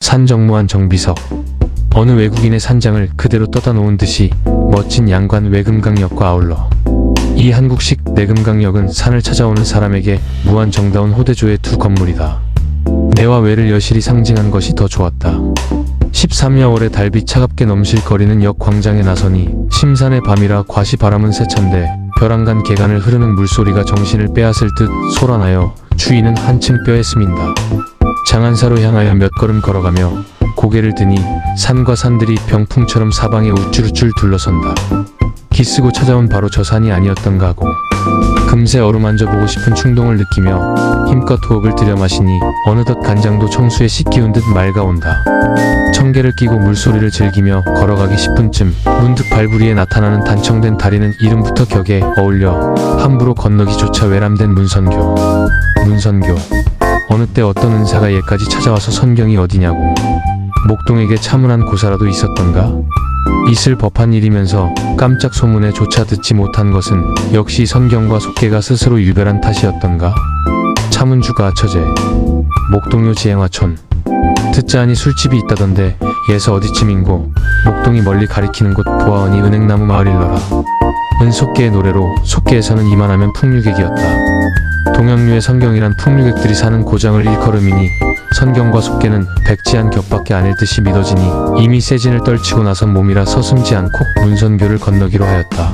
산정무한 정비석. 어느 외국인의 산장을 그대로 떠다 놓은 듯이 멋진 양관 외금강역과 아울러 이 한국식 내금강역은 산을 찾아오는 사람에게 무한 정다운 호대조의 두 건물이다. 내와 외를 여실히 상징한 것이 더 좋았다. 13여월의 달빛 차갑게 넘실거리는 역 광장에 나서니 심산의 밤이라 과시 바람은 세찬데 벼랑간 개간을 흐르는 물소리가 정신을 빼앗을 듯 소란하여 주인은 한층 뼈에 스민다. 장안사로 향하여 몇 걸음 걸어가며 고개를 드니 산과 산들이 병풍처럼 사방에 우쭐우쭐 둘러선다. 기쓰고 찾아온 바로 저 산이 아니었던가 하고 금세 어루만져 보고 싶은 충동을 느끼며 힘껏 호흡을 들여마시니 어느덧 간장도 청수에 씻기운 듯 맑아온다. 청개를 끼고 물소리를 즐기며 걸어가기 10분쯤 문득 발부리에 나타나는 단청된 다리는 이름부터 격에 어울려 함부로 건너기조차 외람된 문선교. 어느 때 어떤 은사가 얘까지 찾아와서 선경이 어디냐고. 목동에게 차문한 고사라도 있었던가? 있을 법한 일이면서 깜짝 소문에 조차 듣지 못한 것은 역시 선경과 속계가 스스로 유별한 탓이었던가? 차문주가 처제. 목동요 지행화촌. 듣자하니 술집이 있다던데 예서 어디쯤인고. 목동이 멀리 가리키는 곳 보아하니 은행나무 마을일러라. 은속계의 노래로 속계에서는 이만하면 풍류객이었다. 동양류의 선경이란 풍류객들이 사는 고장을 일컬음이니 선경과 속계는 백지한 격밖에 아닐 듯이 믿어지니 이미 세진을 떨치고 나선 몸이라 서슴지 않고 문선교를 건너기로 하였다.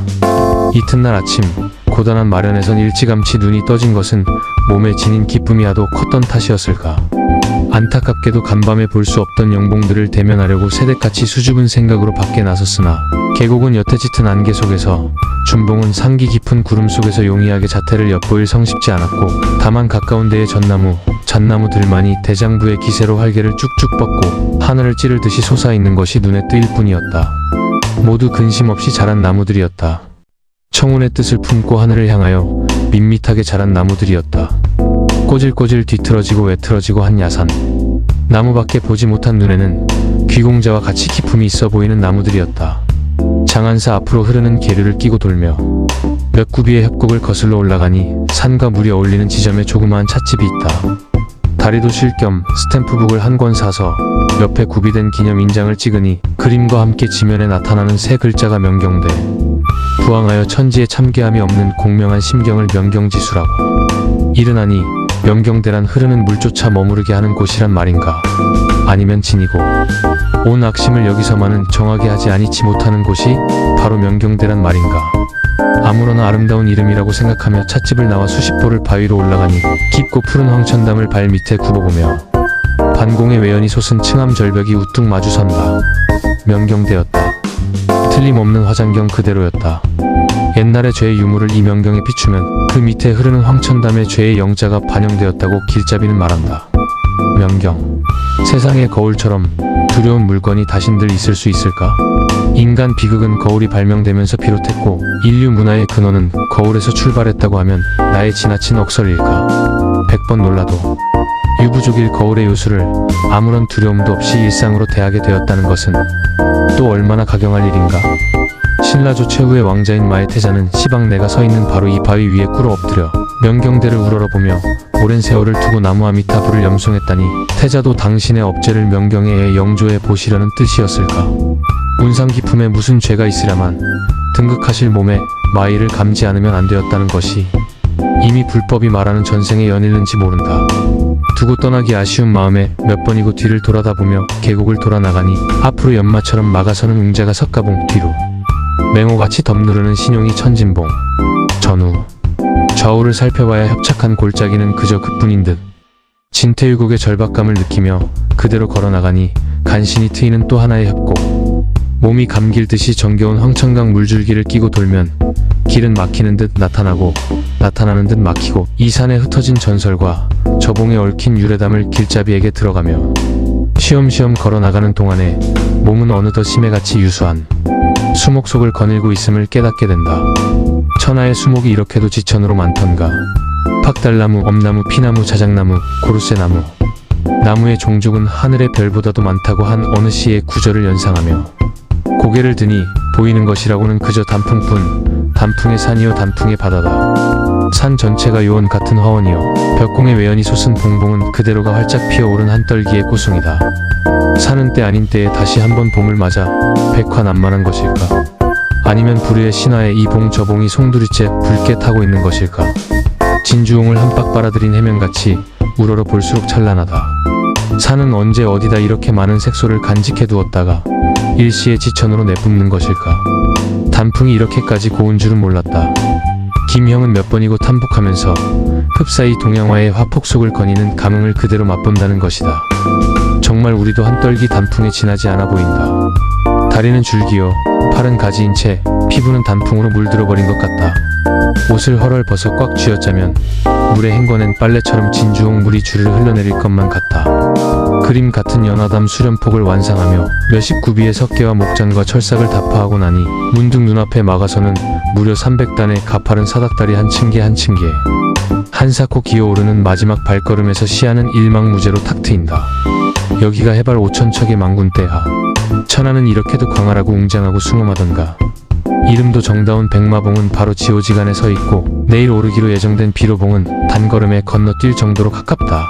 이튿날 아침 고단한 마련에선 일찌감치 눈이 떠진 것은 몸에 지닌 기쁨이 하도 컸던 탓이었을까. 안타깝게도 간밤에 볼 수 없던 영봉들을 대면하려고 새댁같이 수줍은 생각으로 밖에 나섰으나 계곡은 여태 짙은 안개 속에서, 준봉은 상기 깊은 구름 속에서 용이하게 자태를 엿보일 성쉽지 않았고 다만 가까운 데의 잣나무들만이 대장부의 기세로 활개를 쭉쭉 뻗고 하늘을 찌르듯이 솟아있는 것이 눈에 띄일 뿐이었다. 모두 근심 없이 자란 나무들이었다. 청운의 뜻을 품고 하늘을 향하여 밋밋하게 자란 나무들이었다. 꼬질꼬질 뒤틀어지고 외틀어지고 한 야산. 나무밖에 보지 못한 눈에는 귀공자와 같이 기품이 있어 보이는 나무들이었다. 장안사 앞으로 흐르는 계류를 끼고 돌며 몇 구비의 협곡을 거슬러 올라가니 산과 물이 어울리는 지점에 조그마한 찻집이 있다. 다리도 쉴 겸 스탬프북을 한 권 사서 옆에 구비된 기념 인장을 찍으니 그림과 함께 지면에 나타나는 세 글자가 명경대. 부항하여 천지에 참계함이 없는 공명한 심경을 명경지수라고. 이르나니 명경대란 흐르는 물조차 머무르게 하는 곳이란 말인가? 아니면 진이고 온 악심을 여기서만은 정하게 하지 아니치 못하는 곳이 바로 명경대란 말인가? 아무러나 아름다운 이름이라고 생각하며 찻집을 나와 수십 보를 바위로 올라가니 깊고 푸른 황천담을 발밑에 굽어보며 반공의 외연이 솟은 층암 절벽이 우뚝 마주선다. 명경대였다. 틀림없는 화장경 그대로였다. 옛날의 죄의 유물을 이 명경에 비추면 그 밑에 흐르는 황천담의 죄의 영자가 반영되었다고 길잡이는 말한다. 명경. 세상의 거울처럼 두려운 물건이 다신들 있을 수 있을까? 인간 비극은 거울이 발명되면서 비롯했고 인류 문화의 근원은 거울에서 출발했다고 하면 나의 지나친 억설일까? 100번 놀라도 유부족일 거울의 요술을 아무런 두려움도 없이 일상으로 대하게 되었다는 것은 또 얼마나 가경할 일인가? 신라조 최후의 왕자인 마의 태자는 시방 내가 서 있는 바로 이 바위 위에 꿇어 엎드려 명경대를 우러러보며 오랜 세월을 두고 나무 아미타불을 염송했다니 태자도 당신의 업죄를 명경에 영조해 보시려는 뜻이었을까? 운상기품에 무슨 죄가 있으랴만 등극하실 몸에 마의를 감지 않으면 안 되었다는 것이 이미 불법이 말하는 전생의 연일는지 모른다. 두고 떠나기 아쉬운 마음에 몇 번이고 뒤를 돌아다보며 계곡을 돌아 나가니 앞으로 연마처럼 막아서는 웅자가 석가봉 뒤로 맹호같이 덤누르는 신용이 천진봉. 전후 좌우를 살펴봐야 협착한 골짜기는 그저 그뿐인 듯 진태유곡의 절박감을 느끼며 그대로 걸어나가니 간신히 트이는 또 하나의 협곡. 몸이 감길듯이 정겨운 황천강 물줄기를 끼고 돌면 길은 막히는 듯 나타나고 나타나는 듯 막히고 이 산에 흩어진 전설과 저봉에 얽힌 유래담을 길잡이에게 들어가며 쉬엄쉬엄 걸어나가는 동안에 몸은 어느덧 심해같이 유수한 수목 속을 거닐고 있음을 깨닫게 된다. 천하의 수목이 이렇게도 지천으로 많던가. 팍달나무, 엄나무, 피나무, 자작나무, 고르쇠나무. 나무의 종족은 하늘의 별보다도 많다고 한 어느 시의 구절을 연상하며 고개를 드니 보이는 것이라고는 그저 단풍뿐. 단풍의 산이요 단풍의 바다다. 산 전체가 요원 같은 화원이요 벽공의 외연이 솟은 봉봉은 그대로가 활짝 피어오른 한떨기의 꽃송이다. 사는 때 아닌 때에 다시 한번 봄을 맞아 백화난만한 것일까? 아니면 불의의 신화에 이 봉 저 봉이 송두리째 붉게 타고 있는 것일까? 진주홍을 한박 빨아들인 해면같이 우러러 볼수록 찬란하다. 산은 언제 어디다 이렇게 많은 색소를 간직해 두었다가 일시의 지천으로 내뿜는 것일까? 단풍이 이렇게까지 고운 줄은 몰랐다. 김형은 몇 번이고 탐복하면서 흡사히 동양화의 화폭 속을 거니는 감흥을 그대로 맛본다는 것이다. 정말 우리도 한떨기 단풍에 지나지 않아 보인다. 다리는 줄기요, 팔은 가지인 채 피부는 단풍으로 물들어버린 것 같다. 옷을 헐헐 벗어 꽉 쥐었자면 물에 헹궈낸 빨래처럼 진주홍 물이 주르르 흘러내릴 것만 같다. 그림 같은 연화담 수련폭을 완상하며 몇십 구비의 석계와 목잔과 철삭을 다파하고 나니 문득 눈앞에 막아서는 무려 300단의 가파른 사닥다리 한 층계 한 층계, 한사코 기어오르는 마지막 발걸음에서 시야는 일망무제로 탁 트인다. 여기가 해발 5천척의 망군대하. 천하는 이렇게도 광활하고 웅장하고 숭엄하던가. 이름도 정다운 백마봉은 바로 지오지간에 서 있고 내일 오르기로 예정된 비로봉은 단걸음에 건너뛸 정도로 가깝다.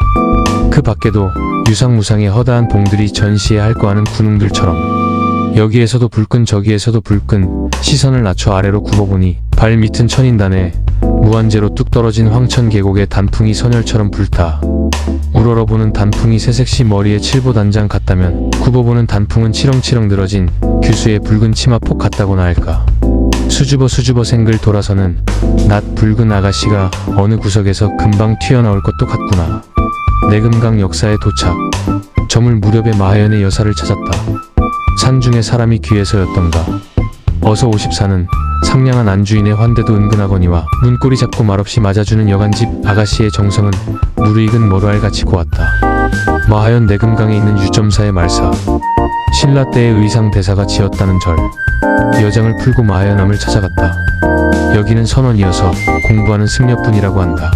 그 밖에도 유상무상의 허다한 봉들이 전시해야 할 거 아는 군웅들처럼 여기에서도 불끈 저기에서도 불끈 시선을 낮춰 아래로 굽어보니 발 밑은 천인단에 무한재로 뚝 떨어진 황천 계곡의 단풍이 선열처럼 불타. 우러러보는 단풍이 새색시 머리에 칠보단장 같다면 굽어보는 단풍은 치렁치렁 늘어진 규수의 붉은 치마폭 같다고나 할까. 수줍어 생글 돌아서는 낯 붉은 아가씨가 어느 구석에서 금방 튀어나올 것도 같구나. 내금강 역사에 도착. 저물 무렵에 마하연의 여사를 찾았다. 산중에 사람이 귀해서였던가. 어서 오십사는 상냥한 안주인의 환대도 은근하거니와 문고리 잡고 말없이 맞아주는 여간집 아가씨의 정성은 무르익은 머루알같이 고왔다. 마하연 내금강에 있는 유점사의 말사. 신라 때의 의상 대사가 지었다는 절. 여장을 풀고 마하연암을 찾아갔다. 여기는 선원이어서 공부하는 승려뿐이라고 한다.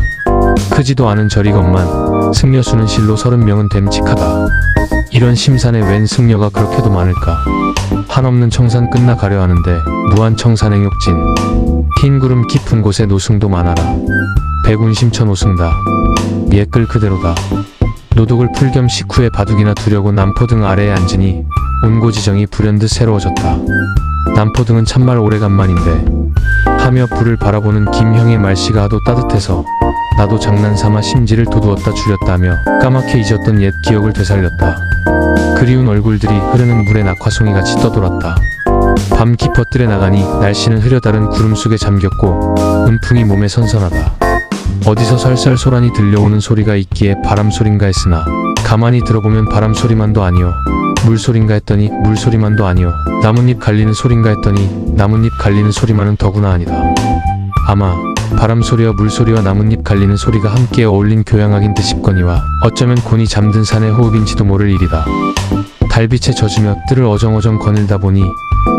크지도 않은 절이건만 승려수는 실로 30명은 됨직하다. 이런 심산에 웬 승려가 그렇게도 많을까? 한없는 청산 끝나 가려 하는데 무한 청산행욕진. 흰 구름 깊은 곳에 노승도 많아라. 백운심천 오승다. 옛글 그대로다. 노독을 풀 겸 식후에 바둑이나 두려고 남포등 아래에 앉으니 온고지정이 불현듯 새로워졌다. 남포등은 참말 오래간만인데 하며 불을 바라보는 김형의 말씨가 하도 따뜻해서 나도 장난삼아 심지를 돋우었다 줄였다며 까맣게 잊었던 옛 기억을 되살렸다. 그리운 얼굴들이 흐르는 물에 낙화송이같이 떠돌았다. 밤 깊어뜰에 나가니 날씨는 흐려다른 구름 속에 잠겼고 은풍이 몸에 선선하다. 어디서 설설 소란이 들려오는 소리가 있기에 바람소린가 했으나 가만히 들어보면 바람소리만도 아니요 물소린가 했더니 물소리만도 아니요 나뭇잎 갈리는 소린가 했더니 나뭇잎 갈리는 소리만은 더구나 아니다. 아마 바람소리와 물소리와 나뭇잎 갈리는 소리가 함께 어울린 교양악인 듯 싶거니와 어쩌면 곤히 잠든 산의 호흡인지도 모를 일이다. 달빛에 젖으며 뜰을 어정어정 거닐다 보니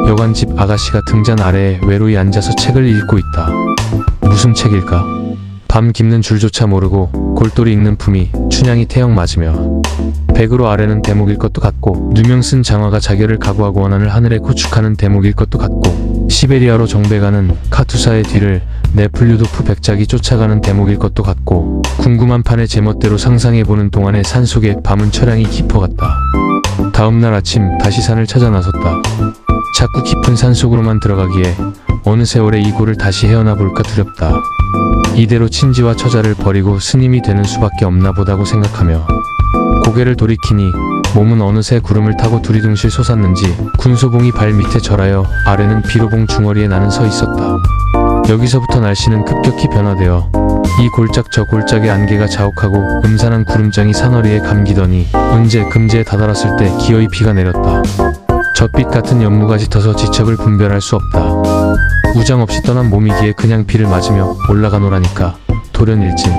여관집 아가씨가 등잔 아래에 외로이 앉아서 책을 읽고 있다. 무슨 책일까? 밤 깊는 줄조차 모르고 골똘히 읽는 품이 춘향이 태형 맞으며 백으로 아래는 대목일 것도 같고 누명 쓴 장화가 자결을 각오하고 원한을 하늘에 구축하는 대목일 것도 같고 시베리아로 정배가는 카투사의 뒤를 네플류도프 백작이 쫓아가는 대목일 것도 같고 궁금한 판의 제멋대로 상상해보는 동안에 산속에 밤은 철양이 깊어갔다. 다음날 아침 다시 산을 찾아 나섰다. 자꾸 깊은 산속으로만 들어가기에 어느 세월에 이 골을 다시 헤어나 볼까 두렵다. 이대로 친지와 처자를 버리고 스님이 되는 수밖에 없나 보다고 생각하며 고개를 돌이키니 몸은 어느새 구름을 타고 두리둥실 솟았는지 군소봉이 발 밑에 절하여 아래는 비로봉 중어리에 나는 서 있었다. 여기서부터 날씨는 급격히 변화되어 이 골짝 저 골짝의 안개가 자욱하고 음산한 구름장이 산허리에 감기더니 은제 금제에 다다랐을 때 기어이 비가 내렸다. 젖빛 같은 연무가 짙어서 지척을 분별할 수 없다. 우장 없이 떠난 몸이기에 그냥 비를 맞으며 올라가노라니까 돌연일진.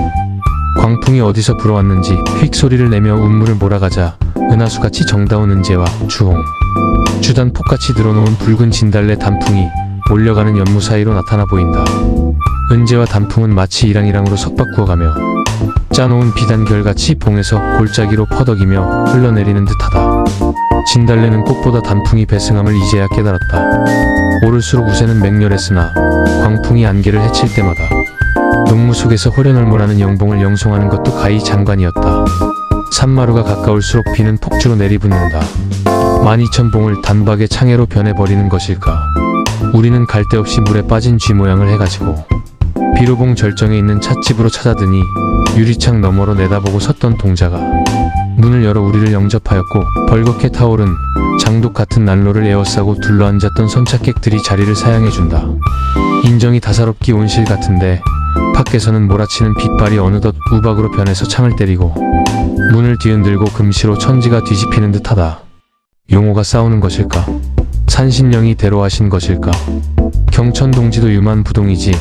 광풍이 어디서 불어왔는지 휙 소리를 내며 운물을 몰아가자 은하수같이 정다운 은재와 주홍, 주단 폭같이 들어놓은 붉은 진달래 단풍이 몰려가는 연무 사이로 나타나 보인다. 은재와 단풍은 마치 이랑이랑으로 석바꾸어가며 짜놓은 비단결같이 봉에서 골짜기로 퍼덕이며 흘러내리는 듯하다. 진달래는 꽃보다 단풍이 배승함을 이제야 깨달았다. 오를수록 우세는 맹렬했으나 광풍이 안개를 헤칠 때마다 농무 속에서 호련얼모라는 영봉을 영송하는 것도 가히 장관이었다. 산마루가 가까울수록 비는 폭주로 내리붓는다. 12,000봉을 단박에 창해로 변해버리는 것일까? 우리는 갈 데 없이 물에 빠진 쥐 모양을 해가지고 비로봉 절정에 있는 찻집으로 찾아드니 유리창 너머로 내다보고 섰던 동자가 문을 열어 우리를 영접하였고, 벌겋게 타오른 장독 같은 난로를 에워싸고 둘러앉았던 선착객들이 자리를 사양해준다. 인정이 다사롭기 온실 같은데 밖에서는 몰아치는 빗발이 어느덧 우박으로 변해서 창을 때리고 문을 뒤흔들고 금시로 천지가 뒤집히는 듯하다. 용호가 싸우는 것일까? 산신령이 대로하신 것일까? 경천동지도 유만부동이지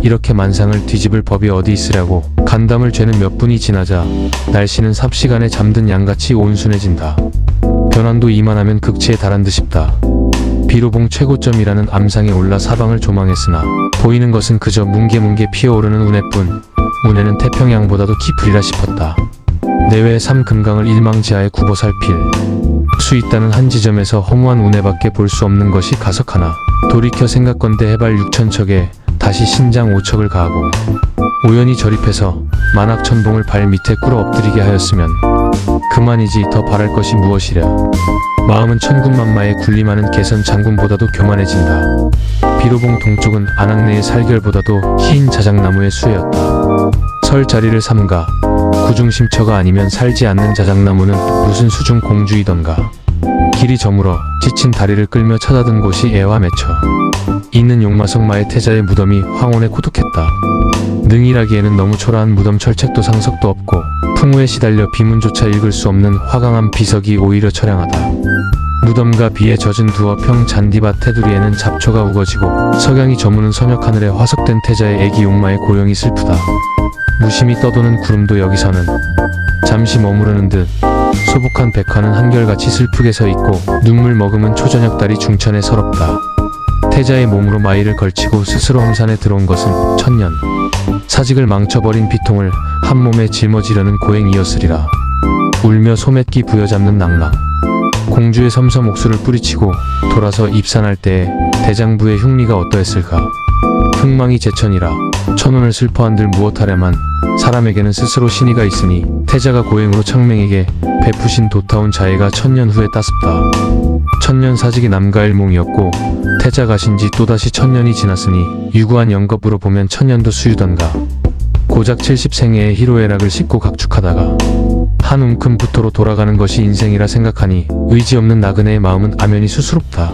이렇게 만상을 뒤집을 법이 어디 있으랴고. 간담을 죄는 몇 분이 지나자 날씨는 삽시간에 잠든 양같이 온순해진다. 변환도 이만하면 극치에 달한 듯 싶다. 비로봉 최고점이라는 암상에 올라 사방을 조망했으나 보이는 것은 그저 뭉게뭉게 피어오르는 운해뿐. 운해는 태평양보다도 깊으리라 싶었다. 내외의 삼금강을 일망지하에 굽어 살필 수 있다는 한 지점에서 허무한 운해밖에 볼 수 없는 것이 가석하나, 돌이켜 생각건대 해발 6,000척에 다시 신장 5척을 가하고 우연히 저립해서 만학천봉을 발 밑에 꿇어 엎드리게 하였으면 그만이지 더 바랄 것이 무엇이랴. 마음은 천군만마에 군림하는 개선 장군보다도 교만해진다. 비로봉 동쪽은 안악내의 살결보다도 흰 자작나무의 수혜였다. 설 자리를 삼가 구중심처가 아니면 살지 않는 자작나무는 무슨 수중 공주이던가. 길이 저물어 지친 다리를 끌며 찾아든 곳이 애와 맺혀 있는 용마석마의 태자의 무덤이 황혼에 고독했다. 능일하기에는 너무 초라한 무덤 철책도 상석도 없고 풍우에 시달려 비문조차 읽을 수 없는 화강한 비석이 오히려 처량하다. 무덤과 비에 젖은 두어평 잔디밭 테두리에는 잡초가 우거지고 석양이 저무는 서녁 하늘에 화석된 태자의 애기 용마의 고령이 슬프다. 무심히 떠도는 구름도 여기서는 잠시 머무르는 듯 소복한 백화는 한결같이 슬프게 서 있고 눈물 머금은 초저녁 달이 중천에 서럽다. 태자의 몸으로 마이를 걸치고 스스로 험산에 들어온 것은 천년 사직을 망쳐버린 비통을 한 몸에 짊어지려는 고행이었으리라. 울며 소매끼 부여잡는 낭랑, 공주의 섬섬 옥수를 뿌리치고 돌아서 입산할 때의 대장부의 흉미가 어떠했을까? 흥망이 제천이라 천운을 슬퍼한들 무엇하랴만 사람에게는 스스로 신의가 있으니 태자가 고행으로 창맹에게 베푸신 도타운 자애가 천년 후에 따숩다. 천년 사직이 남가일몽이었고 태자 가신지 또다시 천년이 지났으니 유구한 영겁으로 보면 천년도 수유던가. 고작 70생애의 희로애락을 싣고 각축하다가 한 움큼 부토로 돌아가는 것이 인생이라 생각하니 의지 없는 나그네의 마음은 암연히 수스롭다.